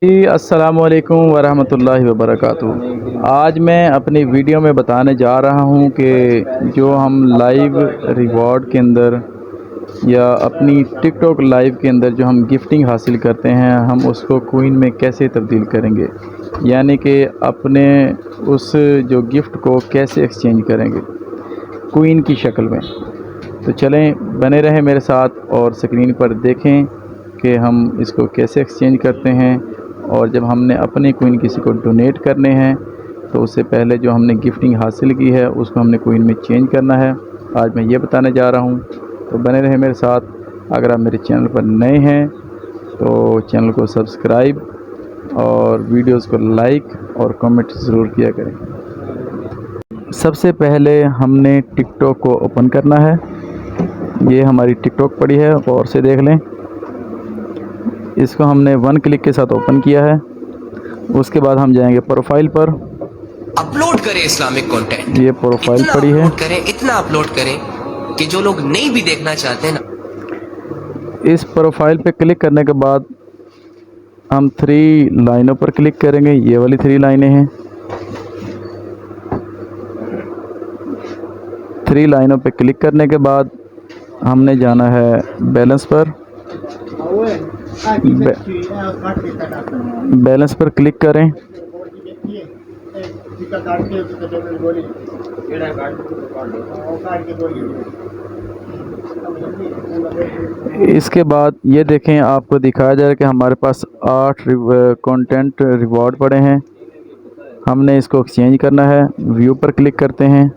जी, अस्सलामुअलैकुम वरहमतुल्लाहि वबरकातुहू। आज मैं अपनी वीडियो में बताने जा रहा हूँ कि जो हम लाइव रिवॉर्ड के अंदर या अपनी टिकटॉक लाइव के अंदर जो हम गिफ्टिंग हासिल करते हैं, हम उसको कॉइन में कैसे तब्दील करेंगे, यानी कि अपने उस जो गिफ्ट को कैसे एक्सचेंज करेंगे कॉइन की शक्ल में। तो चलें, बने रहें मेरे साथ और स्क्रीन पर देखें कि हम इसको कैसे एक्सचेंज करते हैं। और जब हमने अपने कॉइन किसी को डोनेट करने हैं तो उससे पहले जो हमने गिफ्टिंग हासिल की है उसको हमने कॉइन में चेंज करना है। आज मैं ये बताने जा रहा हूँ, तो बने रहें मेरे साथ। अगर आप मेरे चैनल पर नए हैं तो चैनल को सब्सक्राइब और वीडियोस को लाइक और कमेंट ज़रूर किया करें। सबसे पहले हमने टिकटॉक को ओपन करना है। ये हमारी टिकटॉक पड़ी है, और से देख लें। इसको हमने वन क्लिक के साथ ओपन किया है। उसके बाद हम जाएंगे प्रोफाइल पर। अपलोड करें इस्लामिक कंटेंट। ये प्रोफाइल इतना पड़ी है। अपलोड करें, इतना अपलोड करें कि जो लोग नहीं भी देखना चाहते ना। इस प्रोफाइल पे क्लिक करने के बाद हम 3 लाइनों पर क्लिक करेंगे। ये वाली 3 लाइनें हैं। 3 लाइनों पे क्लिक करने के बाद हमने जाना है बैलेंस पर। बैलेंस पर क्लिक करें। इसके बाद ये देखें, आपको दिखाया जा रहा है कि हमारे पास 8 कंटेंट रिवॉर्ड पड़े हैं। हमने इसको एक्सचेंज करना है। व्यू पर क्लिक करते हैं।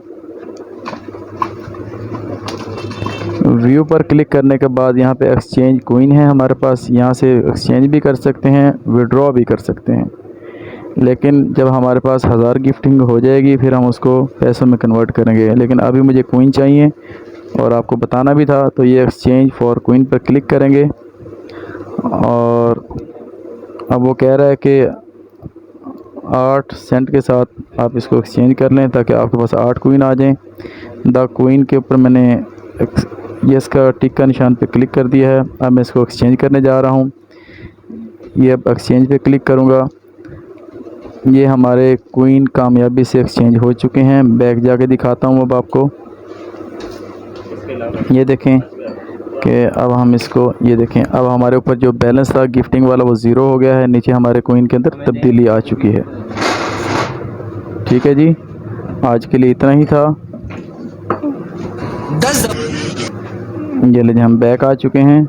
व्यू पर क्लिक करने के बाद यहाँ पे एक्सचेंज कॉइन है हमारे पास। यहाँ से एक्सचेंज भी कर सकते हैं, विड्रॉ भी कर सकते हैं। लेकिन जब हमारे पास 1000 गिफ्टिंग हो जाएगी फिर हम उसको पैसों में कन्वर्ट करेंगे। लेकिन अभी मुझे कॉइन चाहिए और आपको बताना भी था, तो ये एक्सचेंज फॉर कॉइन पर क्लिक करेंगे। और अब वो कह रहा है कि 8 सेंट के साथ आप इसको एक्सचेंज कर लें ताकि आपके पास 8 कॉइन आ जाएं। द कॉइन के ऊपर मैंने ये इसका टिक का निशान पे क्लिक कर दिया है। अब मैं इसको एक्सचेंज करने जा रहा हूँ। ये अब एक्सचेंज पे क्लिक करूँगा। ये हमारे कॉइन कामयाबी से एक्सचेंज हो चुके हैं। बैक जाके दिखाता हूँ अब आपको। ये देखें कि अब हम इसको, ये देखें अब हमारे ऊपर जो बैलेंस था गिफ्टिंग वाला वो ज़ीरो हो गया है। नीचे हमारे कॉइन के अंदर तब्दीली आ चुकी है। ठीक है जी, आज के लिए इतना ही था। ये ले, हम बैक आ चुके हैं।